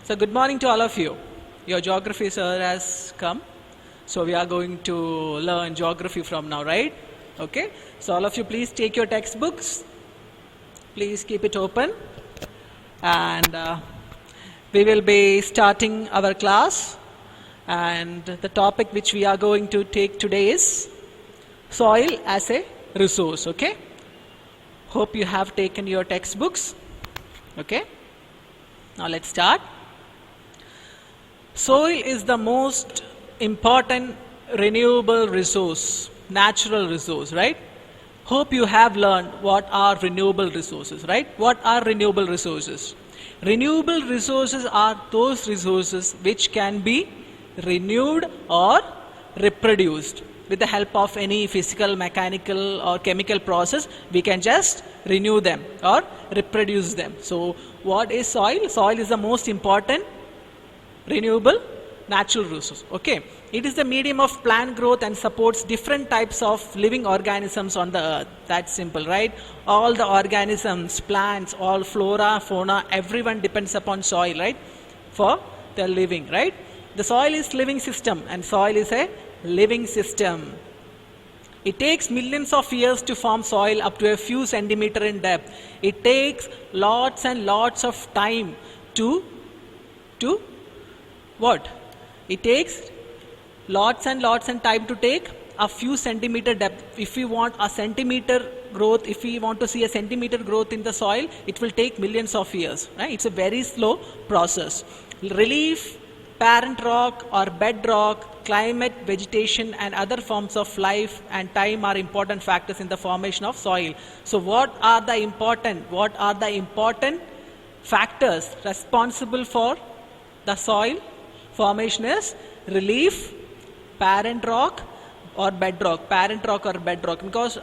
So good morning to all of you. Your geography sir has come. So we are going to learn geography from now, right? Okay. So all of you please take your textbooks. Please keep it open. And we will be starting our class. And the topic which we are going to take today is soil as a resource, okay? Hope you have taken your textbooks. Okay. Now let's start. Soil is the most important renewable resource, natural resource, right? Hope you have learned what are renewable resources, right? What are renewable resources? Renewable resources are those resources which can be renewed or reproduced with the help of any physical, mechanical or chemical process. We can just renew them or reproduce them. So what is soil? Soil is the most important renewable natural resource. Okay, it is the medium of plant growth and supports different types of living organisms on the earth. That's simple, right? All the organisms, plants, all flora, fauna, everyone depends upon soil, right, for their living, right? The soil is living system, and soil is a living system. It takes millions of years to form soil up to a few centimeters in depth. It takes lots and lots of time to what? It takes lots and lots and time to take a few centimeter depth. If we want a centimeter growth, if we want to see a centimeter growth in the soil, it will take millions of years, right? It's a very slow process. Relief, parent rock or bedrock, climate, vegetation and other forms of life and time are important factors in the formation of soil. So what are the important factors responsible for the soil formation is relief, parent rock or bedrock. Parent rock or bedrock, because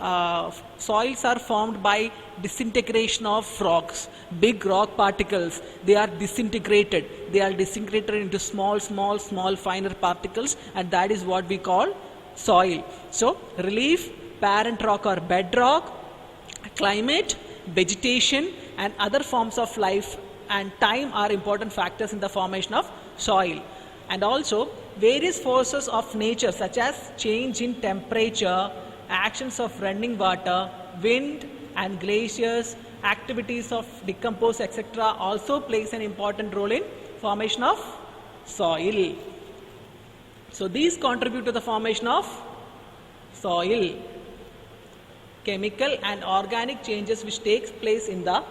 soils are formed by disintegration of rocks, big rock particles. They are disintegrated into small finer particles, and that is what we call soil. So relief, parent rock or bedrock, climate, vegetation and other forms of life and time are important factors in the formation of soil. And also various forces of nature such as change in temperature, actions of running water, wind and glaciers, activities of decompose, etc. also plays an important role in formation of soil. So these contribute to the formation of soil. Chemical and organic changes which takes place in the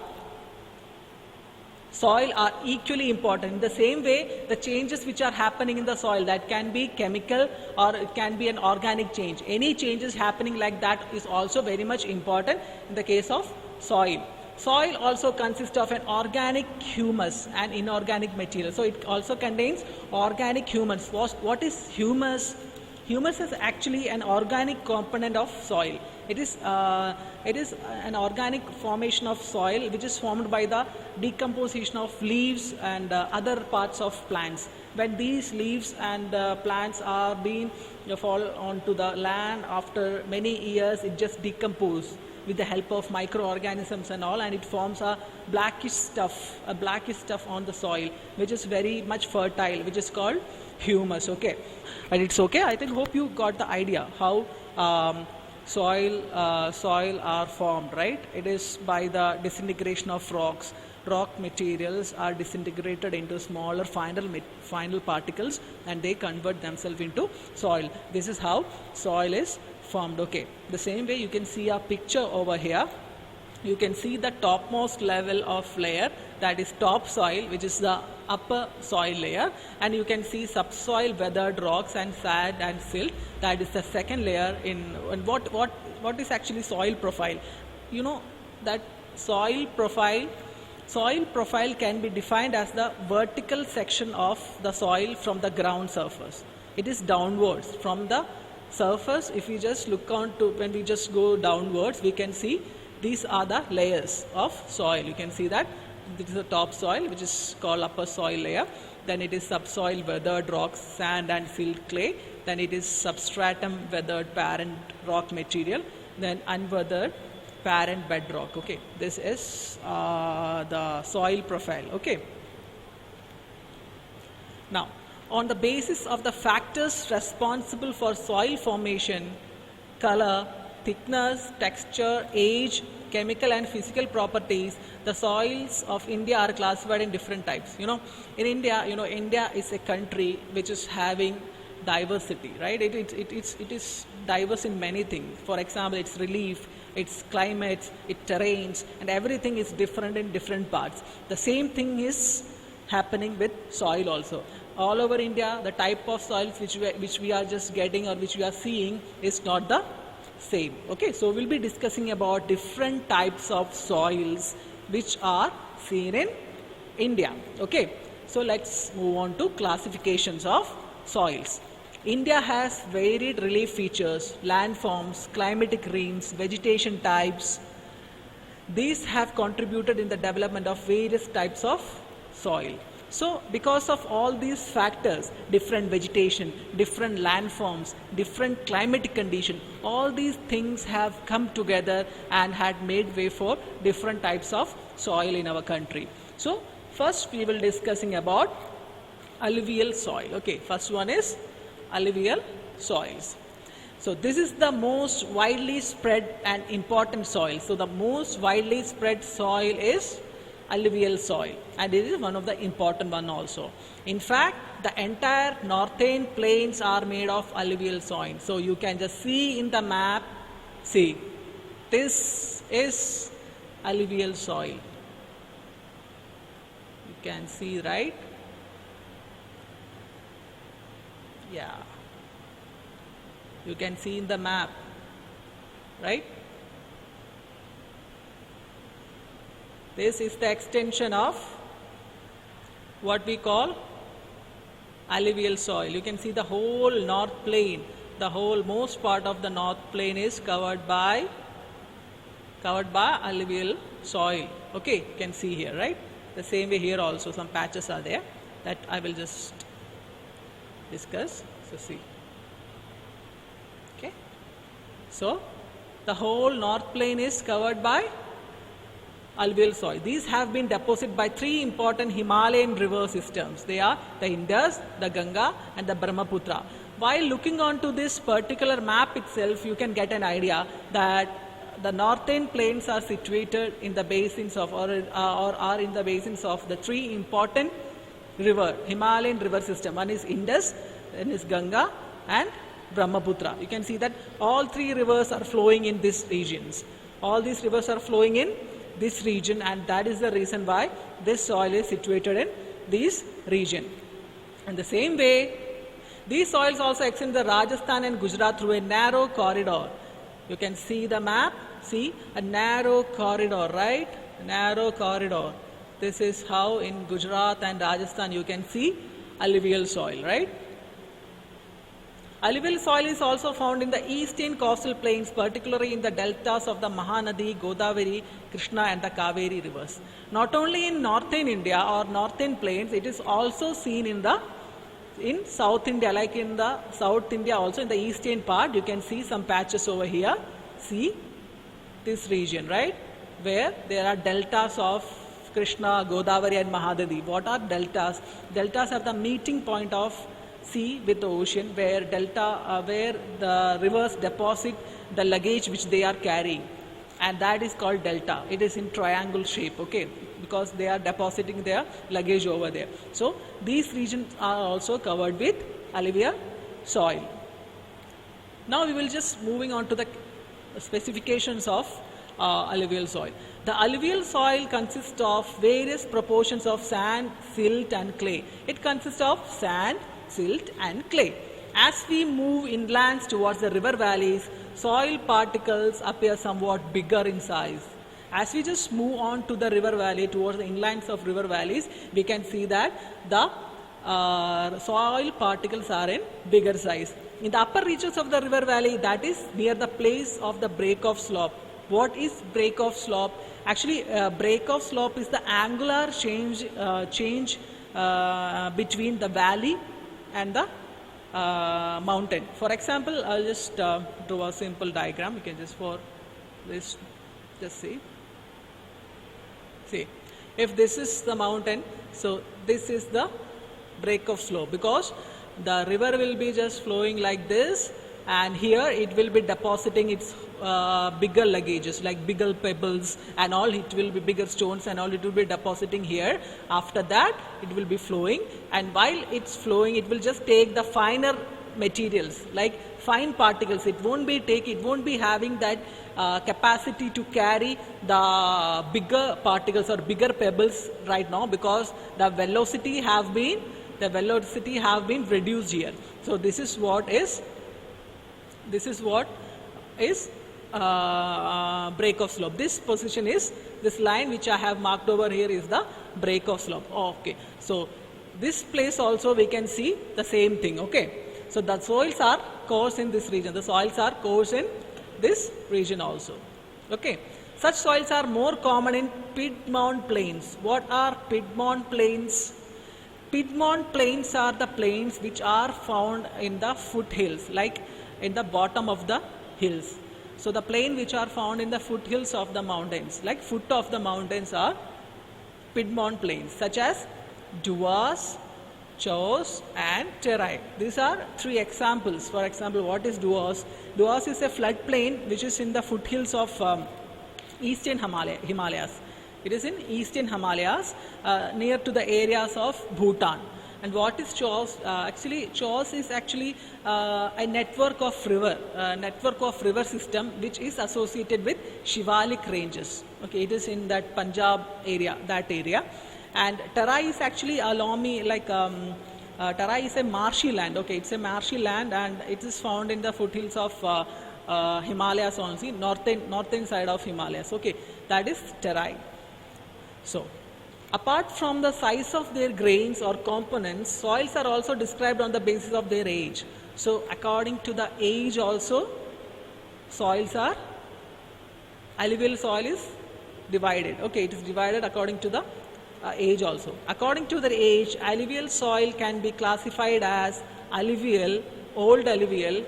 soil are equally important. In the same way, the changes which are happening in the soil, that can be chemical or it can be an organic change. Any changes happening like that is also very much important in the case of soil. Soil also consists of an organic humus and inorganic material. So it also contains organic humus. What is humus? Humus is actually an organic component of soil. It is an organic formation of soil which is formed by the decomposition of leaves and other parts of plants. When these leaves and plants are being fall onto the land, after many years it just decomposes with the help of microorganisms and all, and it forms a blackish stuff on the soil which is very much fertile, which is called humus. Okay, and it's okay. I think hope you got the idea how soil are formed, right? It is by the disintegration of rocks. Rock materials are disintegrated into smaller final particles and they convert themselves into soil. This is how soil is formed. Okay, the same way you can see a picture over here. You can see the topmost level of layer, that is topsoil, which is the upper soil layer, and you can see subsoil, weathered rocks and sand and silt, that is the second layer. And what is actually soil profile? You know that soil profile can be defined as the vertical section of the soil from the ground surface. It is downwards from the surface. If we just look on to, when we just go downwards, we can see these are the layers of soil. You can see that this is the top soil, which is called upper soil layer. Then it is subsoil, weathered rocks, sand and silt clay. Then it is substratum, weathered parent rock material. Then unweathered parent bedrock. Okay, this is the soil profile. Okay, Now, on the basis of the factors responsible for soil formation, color, thickness, texture, age, chemical and physical properties, the soils of India are classified in different types. In India, India is a country which is having diversity, right? It is diverse in many things. For example, its relief, its climates, its terrains, and everything is different in different parts. The same thing is happening with soil also. All over India, the type of soils which we are just getting or which we are seeing is not the same. Okay, so we'll be discussing about different types of soils which are seen in India. Okay, so let's move on to classifications of soils. India has varied relief features, landforms, climatic range, vegetation types. These have contributed in the development of various types of soil. So because of all these factors, different vegetation, different landforms, different climatic condition, all these things have come together and had made way for different types of soil in our country. So first we will discussing about alluvial soil. Okay, first one is alluvial soils. So this is the most widely spread and important soil. So the most widely spread soil is alluvial soil, and it is one of the important one also. In fact, the entire northern plains are made of alluvial soil. So you can just see in the map, see, this is alluvial soil. You can see, right? Yeah. You can see in the map, right? This is the extension of what we call alluvial soil. You can see the whole north plain, the whole most part of the north plain is covered by alluvial soil. Okay, you can see here, right? The same way here also some patches are there that I will just discuss. So see. Okay. So the whole north plain is covered by alluvial soil. These have been deposited by three important Himalayan river systems. They are the Indus, the Ganga and the Brahmaputra. While looking onto this particular map itself, you can get an idea that the northern plains are situated in the basins of or are in the basins of the three important Himalayan river system. One is Indus, then is Ganga and Brahmaputra. You can see that all three rivers are flowing in these regions. All these rivers are flowing in this region, and that is the reason why this soil is situated in this region. In the same way, these soils also extend the Rajasthan and Gujarat through a narrow corridor. You can see the map, see a narrow corridor, right? Narrow corridor. This is how in Gujarat and Rajasthan you can see alluvial soil, right? Alluvial soil is also found in the eastern coastal plains, particularly in the deltas of the Mahanadi, Godavari, Krishna and the Kaveri rivers. Not only in northern India or northern plains, it is also seen in South India, like in the South India also in the eastern part. You can see some patches over here. See this region, right? Where there are deltas of Krishna, Godavari and Mahanadi. What are deltas? Deltas are the meeting point of sea with the ocean, where the rivers deposit the luggage which they are carrying, and that is called delta. It is in triangle shape, okay, because they are depositing their luggage over there. So these regions are also covered with alluvial soil. Now we will just moving on to the specifications of alluvial soil. The alluvial soil consists of various proportions of sand, silt and clay. It consists of sand, silt and clay. As we move inlands towards the river valleys, soil particles appear somewhat bigger in size. As we just move on to the river valley, towards the inlands of river valleys, we can see that the soil particles are in bigger size. In the upper reaches of the river valley, that is near the place of the break-off slope. What is break-off slope? Actually, break-off slope is the angular change between the valley and the mountain. For example, I'll just draw a simple diagram. You can just for this, just see. See, if this is the mountain, so this is the break of slope, because the river will be just flowing like this, and here it will be depositing its bigger luggages like bigger pebbles and all. It will be bigger stones and all, it will be depositing here. After that it will be flowing, and while it's flowing it will just take the finer materials like fine particles. It won't be having that capacity to carry the bigger particles or bigger pebbles right now, because the velocity have been reduced here. So this is what is break of slope. This position is, this line which I have marked over here is the break of slope. Okay, so this place also we can see the same thing. Okay, so the soils are coarse in this region. The soils are coarse in this region also. Okay, such soils are more common in Piedmont plains. What are Piedmont plains? Piedmont plains are the plains which are found in the foothills, like in the bottom of the hills. So the plain which are found in the foothills of the mountains, like foot of the mountains, are Piedmont plains, such as Duvas, Chos and Terai. These are three examples. For example, what is Duvas? Duvas is a floodplain which is in the foothills of eastern Himalayas. It is in eastern Himalayas, near to the areas of Bhutan. And what is Chos? Chos is actually a network of river system which is associated with Shivalik ranges. Okay, it is in that Punjab area, And Terai is actually a loamy, like Terai is a marshy land. Okay, it's a marshy land, and it is found in the foothills of Himalayas only, northern side of Himalayas. Okay, that is Terai. So, apart from the size of their grains or components, soils are also described on the basis of their age. So, according to the age also, soils are, alluvial soil is divided. Okay, it is divided according to the age also. According to their age, alluvial soil can be classified as alluvial, old alluvial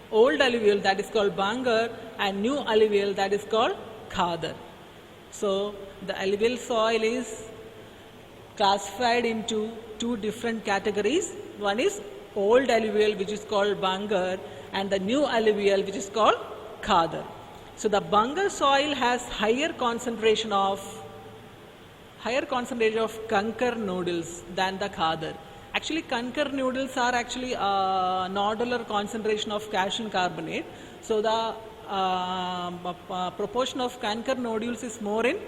that is called Bangar, and new alluvial that is called Khadar. So, the alluvial soil is classified into two different categories. One is old alluvial, which is called Bangar, and the new alluvial, which is called Khadar. So, the Bangar soil has higher concentration of conker nodules than the Khadar. Actually, conker nodules are actually nodular concentration of calcium carbonate. So, the proportion of conker nodules is more in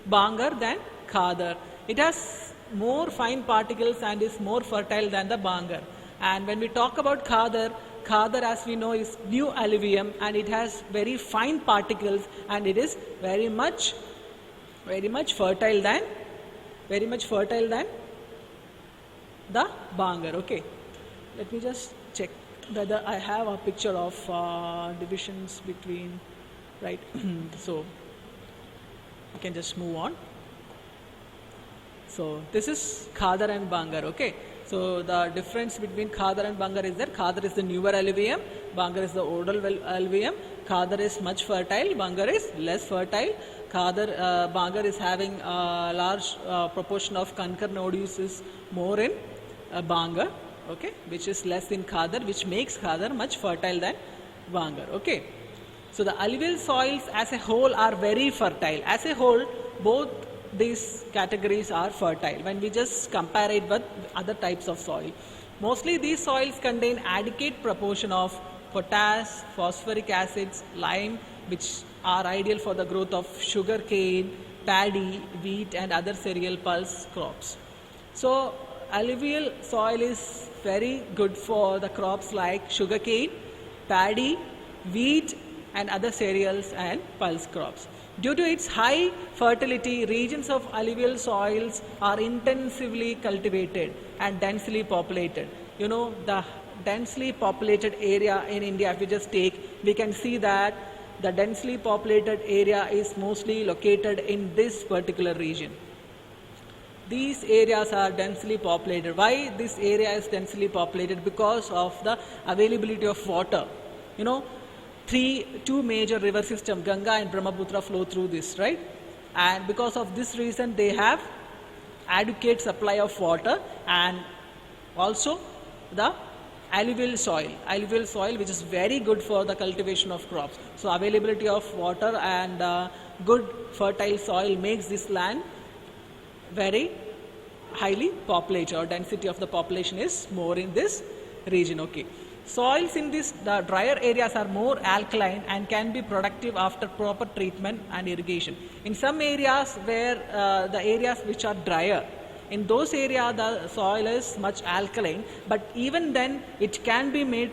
Bangar than Khadar. It has more fine particles and is more fertile than the Bangar. And when we talk about Khadar, as we know is new alluvium, and it has very fine particles, and it is very much fertile than the Bangar. Okay, let me just check whether I have a picture of divisions between, right? So you can just move on. So this is Khadar and Bangar. Okay, so the difference between Khadar and Bangar is that Khadar is the newer alluvium, Bangar is the older alluvium. Khadar is much fertile, Bangar is less fertile. Bangar is having a large proportion of conker nodules is more in Bangar, okay, which is less in Khadar, which makes Khadar much fertile than Bangar. Okay, so the alluvial soils as a whole are very fertile. As a whole, both these categories are fertile when we just compare it with other types of soil. Mostly these soils contain adequate proportion of potash, phosphoric acids, lime, which are ideal for the growth of sugar cane, paddy, wheat and other cereal pulse crops. So alluvial soil is very good for the crops like sugarcane, paddy, wheat and other cereals and pulse crops. Due to its high fertility, regions of alluvial soils are intensively cultivated and densely populated. You know, the densely populated area in India, if we just take, we can see that the densely populated area is mostly located in this particular region. These areas are densely populated. Why this area is densely populated? Because of the availability of water. You know, two major river systems, Ganga and Brahmaputra, flow through this, right? And because of this reason, they have adequate supply of water, and also the alluvial soil which is very good for the cultivation of crops. So availability of water and good fertile soil makes this land very highly populated, or density of the population is more in this region. Okay, soils in the drier areas are more alkaline and can be productive after proper treatment and irrigation. In some areas where the areas which are drier, in those areas the soil is much alkaline, but even then it can be made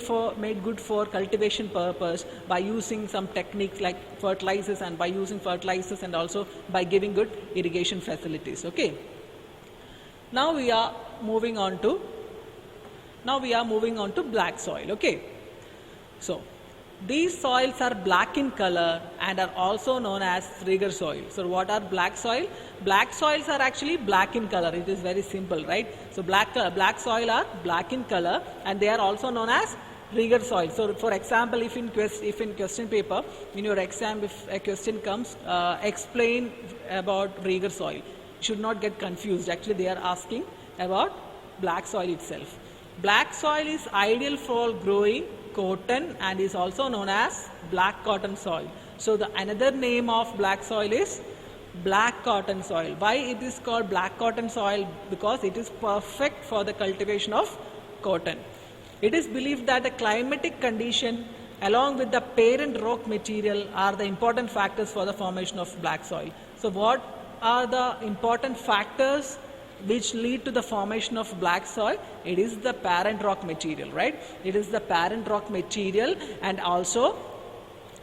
good for cultivation purpose by using some techniques like fertilizers, and by using fertilizers and also by giving good irrigation facilities. Okay, now we are moving on to black soil. Okay, so these soils are black in color and are also known as rigor soil. So what are black soil? Black soils are actually black in color. It is very simple, right? So black soil are black in color and they are also known as rigor soil. So for example, if in question paper in your exam, if a question comes, explain about rigor soil, you should not get confused. Actually they are asking about black soil itself. Black soil is ideal for growing cotton and is also known as black cotton soil. So the another name of black soil is black cotton soil. Why it is called black cotton soil? Because it is perfect for the cultivation of cotton. It is believed that the climatic condition along with the parent rock material are the important factors for the formation of black soil. So what are the important factors which lead to the formation of black soil? It is the parent rock material, right? It is the parent rock material and also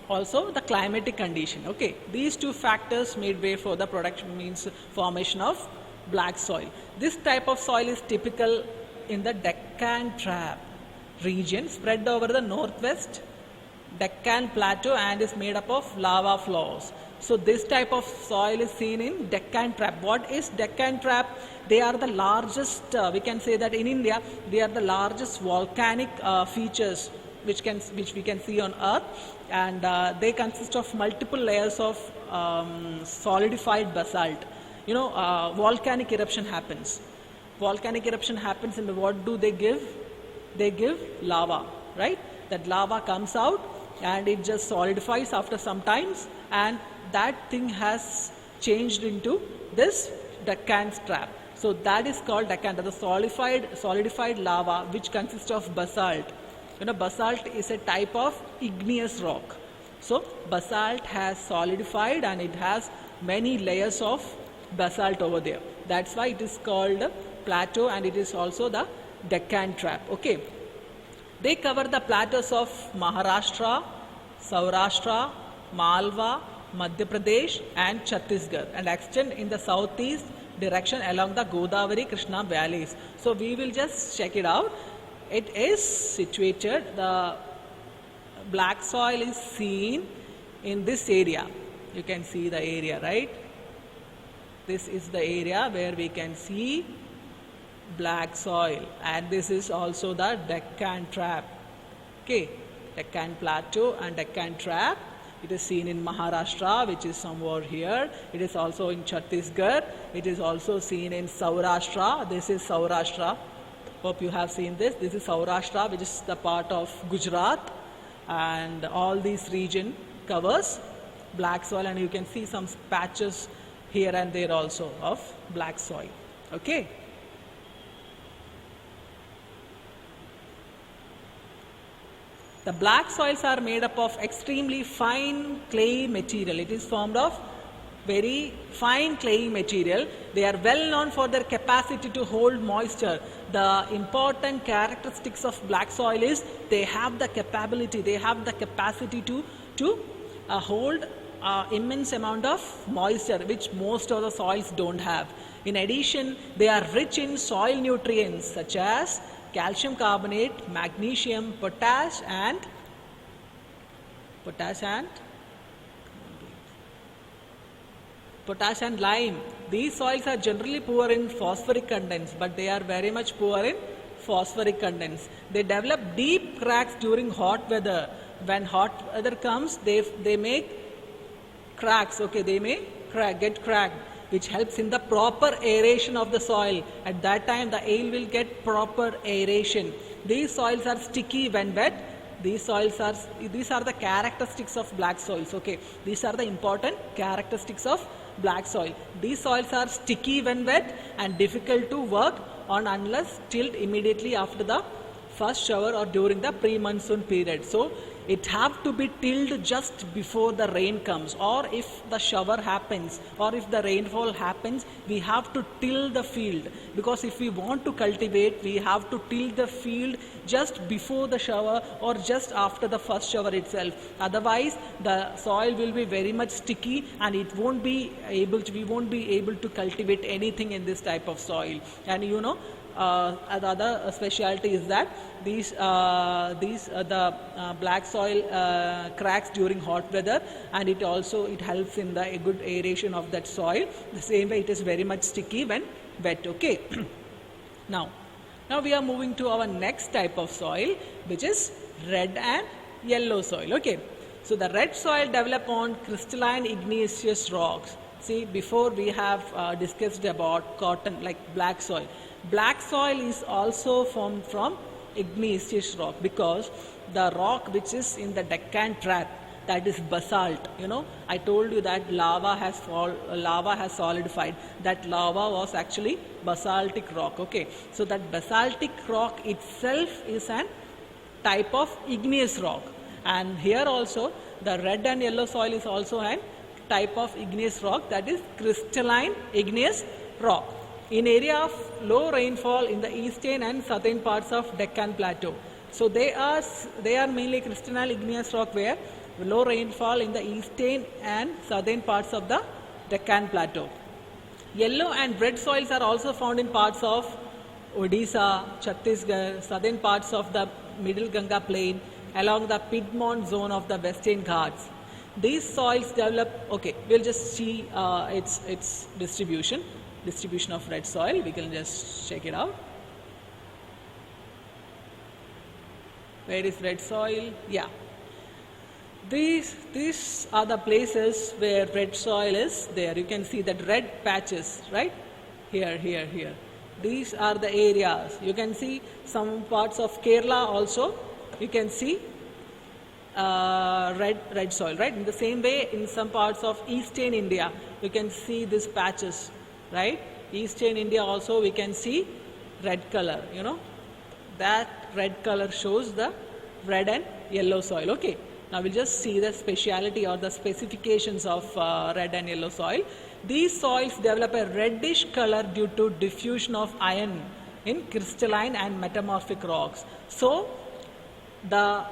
the climatic condition. Okay, these two factors made way for the formation of black soil. This type of soil is typical in the Deccan Trap region spread over the northwest Deccan Plateau and is made up of lava flows. So this type of soil is seen in Deccan Trap. What is Deccan Trap? They are the largest, we can say that in India, they are the largest volcanic features which we can see on Earth, and they consist of multiple layers of solidified basalt. Volcanic eruption happens. And what do they give? They give lava, right? That lava comes out and it just solidifies after some times, and that thing has changed into this Deccan Trap. So that is called Deccan, the solidified lava which consists of basalt. Basalt is a type of igneous rock. So basalt has solidified and it has many layers of basalt over there. That's why it is called plateau, and it is also the Deccan Trap. Okay, they cover the plateaus of Maharashtra, Saurashtra, Malwa, Madhya Pradesh and Chhattisgarh, and extend in the southeast direction along the Godavari Krishna valleys. So we will just check it out. It is situated, the black soil is seen in this area. You can see the area, right? This is the area where we can see black soil, and this is also the Deccan Trap. Okay, Deccan Plateau and Deccan Trap. It is seen in Maharashtra, which is somewhere here. It is also in Chhattisgarh. It is also seen in Saurashtra. This is Saurashtra. Hope you have seen this. This is Saurashtra, which is the part of Gujarat, and all these region covers black soil, and you can see some patches here and there also of black soil. Okay. The black soils are made up of extremely fine clay material. It is formed of very fine clayey material. They are well known for their capacity to hold moisture. The important characteristics of black soil is they have the capacity to hold immense amount of moisture, which most of the soils don't have. In addition, they are rich in soil nutrients such as calcium carbonate, magnesium, potash and lime. These soils are generally poor in phosphoric contents, but they are very much poor in phosphoric contents. They develop deep cracks during hot weather. When hot weather comes, they make cracks. Okay, they may get cracked. which helps in the proper aeration of the soil. At that time, the ale will get proper aeration. These soils are sticky when wet. These are the characteristics of black soils. Okay, these are the important characteristics of black soil. These soils are sticky when wet and difficult to work on unless tilled immediately after the first shower or during the pre-monsoon period. So it have to be tilled just before the rain comes, or if the shower happens or if the rainfall happens, we have to till the field, because if we want to cultivate, we have to till the field just before the shower or just after the first shower itself. Otherwise the soil will be very much sticky and we won't be able to cultivate anything in this type of soil. And the other specialty is that the black soil cracks during hot weather, and it helps in the good aeration of that soil. The same way it is very much sticky when wet. Okay. Now we are moving to our next type of soil, which is red and yellow soil. Okay. So the red soil develop on crystalline igneous rocks. See, before we have discussed about cotton, like black soil. Black soil is also formed from igneous rock, because the rock which is in the Deccan Trap, that is basalt. I told you that lava has solidified. That lava was actually basaltic rock. Okay, so that basaltic rock itself is an type of igneous rock, and here also the red and yellow soil is also an type of igneous rock, that is crystalline igneous rock. In area of low rainfall in the eastern and southern parts of Deccan Plateau. So they are mainly crystalline igneous rock where low rainfall in the eastern and southern parts of the Deccan Plateau. Yellow and red soils are also found in parts of Odisha, Chhattisgarh, southern parts of the Middle Ganga Plain, along the Piedmont zone of the Western Ghats. These soils develop. Okay, we'll just see its distribution of red soil. We can just check it out. Where is red soil? Yeah. These are the places where red soil is there. You can see that red patches, right? Here. These are the areas. You can see some parts of Kerala also. You can see red soil, right? In the same way, in some parts of eastern India, you can see these patches. Right? Eastern India also we can see red color, that red color shows the red and yellow soil. Okay. Now we'll just see the speciality or the specifications of red and yellow soil. These soils develop a reddish color due to diffusion of iron in crystalline and metamorphic rocks. So the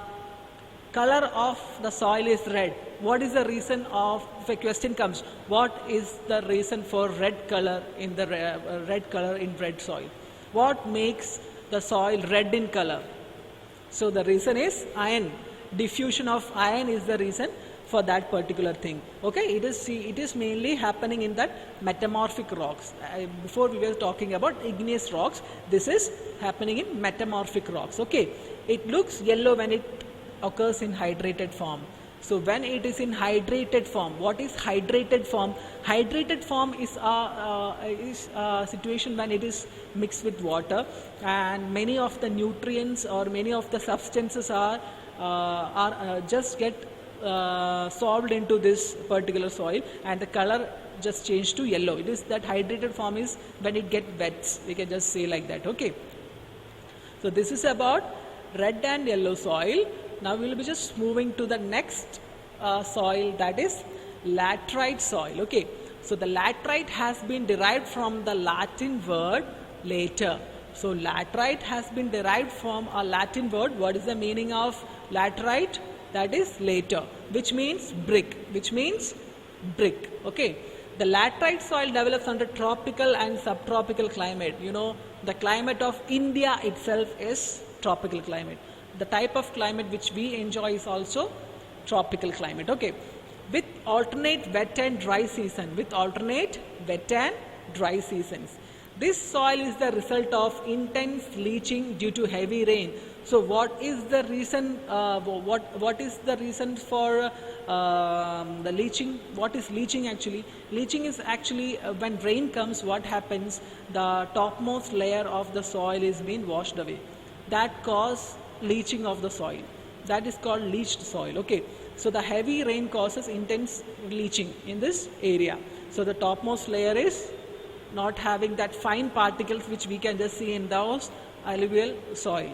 color of the soil is red. What is the reason of, if a question comes, what is the reason for red color in the red soil? What makes the soil red in color? So the reason is iron. Diffusion of iron is the reason for that particular thing. Okay, it is mainly happening in that metamorphic rocks. Before we were talking about igneous rocks, this is happening in metamorphic rocks. Okay, it looks yellow when it occurs in hydrated form. So when it is in hydrated form, what is hydrated form? Hydrated form is a situation when it is mixed with water, and many of the nutrients or many of the substances are just get solved into this particular soil, and the color just changed to yellow. It is that hydrated form is when it gets wet. We can just say like that. Okay. So this is about red and yellow soil. Now we will be just moving to the next soil, that is laterite soil. Okay, so the laterite has been derived from the Latin word later. So laterite has been derived from a Latin word. What is the meaning of laterite? That is later, which means brick. Okay, the laterite soil develops under tropical and subtropical climate. The climate of India itself is tropical climate. The type of climate which we enjoy is also tropical climate. Okay, with alternate wet and dry season. This soil is the result of intense leaching due to heavy rain. So, what is the reason? What is the reason for the leaching? What is leaching actually? Leaching is actually when rain comes. What happens? The topmost layer of the soil is being washed away. That causes leaching of the soil. That is called leached soil. Okay. So the heavy rain causes intense leaching in this area. So the topmost layer is not having that fine particles which we can just see in those alluvial soil.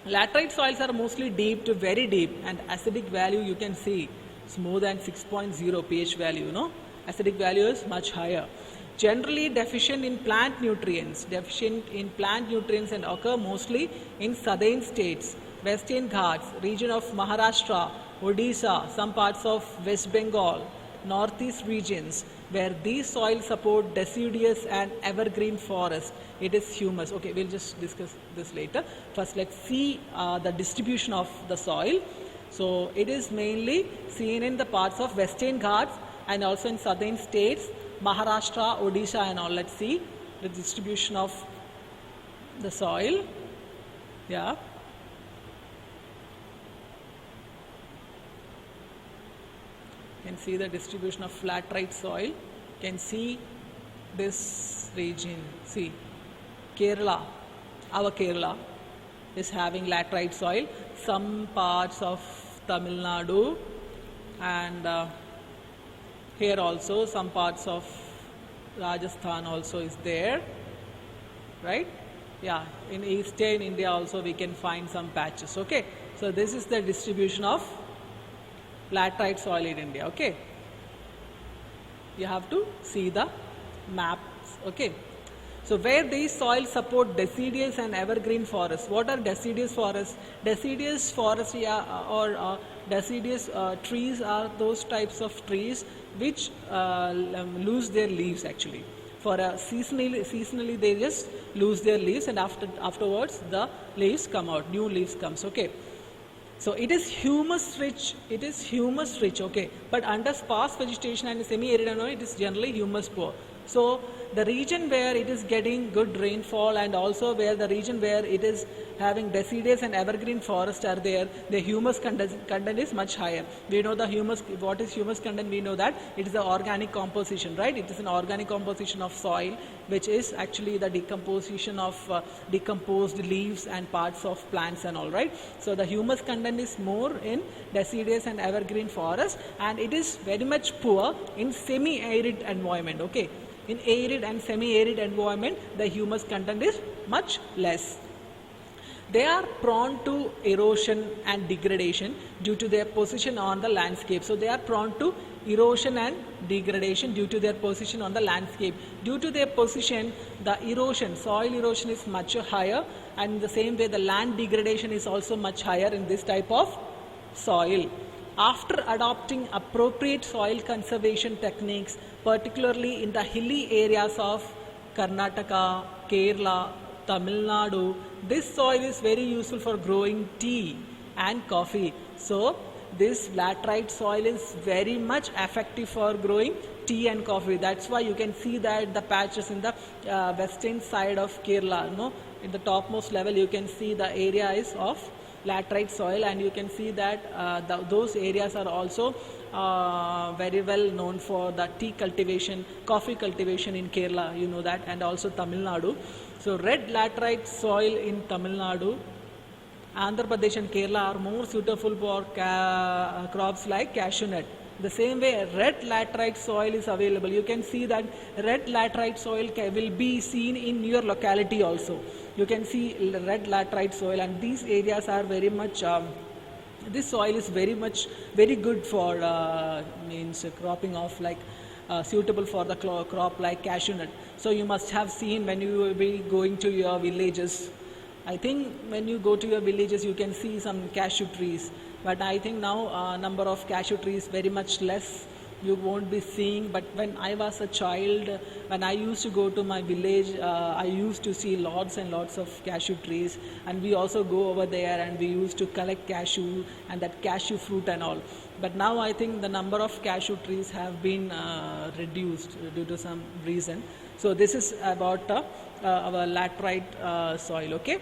Laterite soils are mostly deep to very deep, and acidic value you can see it's more than 6.0 pH value. Acidic value is much higher. Generally deficient in plant nutrients, and occur mostly in southern states, Western Ghats, region of Maharashtra, Odisha, some parts of West Bengal, northeast regions, where these soils support deciduous and evergreen forest. It is humus. Okay, we'll just discuss this later. First, let's see the distribution of the soil. So, it is mainly seen in the parts of Western Ghats and also in southern states, Maharashtra, Odisha and all. Let's see the distribution of the soil. Yeah. You can see the distribution of laterite soil. You can see this region. See, Kerala, our Kerala is having laterite soil. Some parts of Tamil Nadu and here also some parts of Rajasthan also is there, right? Yeah, in eastern India also we can find some patches. Okay, so this is the distribution of laterite soil in India. Okay, you have to see the maps. Okay, so where these soils support deciduous and evergreen forests. What are deciduous forests? Deciduous forests or deciduous trees are those types of trees which lose their leaves actually. For seasonally they just lose their leaves, and afterwards the leaves come out, new leaves comes. Okay. So it is humus rich. Okay, but under sparse vegetation and semi-arid environment, it is generally humus poor. So the region where it is getting good rainfall and also where the region where it is having deciduous and evergreen forest are there, the humus content is much higher. We know the humus. What is humus content? We know that it is the organic composition, right? It is an organic composition of soil, which is actually the decomposition of decomposed leaves and parts of plants and all, right? So the humus content is more in deciduous and evergreen forest, and it is very much poor in semi-arid environment. Okay, in arid and semi-arid environment, the humus content is much less. They are prone to erosion and degradation due to their position on the landscape. So they are prone to erosion and degradation due to their position on the landscape. Due to their position, the erosion, soil erosion is much higher, and in the same way the land degradation is also much higher in this type of soil. After adopting appropriate soil conservation techniques, particularly in the hilly areas of Karnataka, Kerala, Tamil Nadu, this soil is very useful for growing tea and coffee. So this laterite soil is very much effective for growing tea and coffee. That's why you can see that the patches in the western side of Kerala, in the topmost level you can see the area is of laterite soil, and you can see that those areas are also very well known for the tea cultivation, coffee cultivation in Kerala, you know that, and also Tamil Nadu. So red laterite soil in Tamil Nadu, Andhra Pradesh and Kerala are more suitable for crops like cashew nut. The same way red laterite soil is available. You can see that red laterite soil will be seen in your locality also. You can see red laterite soil, and these areas are very much this soil is very good for cropping of like suitable for the crop like cashew nut. So you must have seen when you will be going to your villages. I think when you go to your villages you can see some cashew trees, but I think now number of cashew trees very much less. You won't be seeing, but when I was a child, when I used to go to my village, I used to see lots and lots of cashew trees, and we also go over there and we used to collect cashew and that cashew fruit and all. But now I think the number of cashew trees have been reduced due to some reason. So this is about our laterite soil. Okay.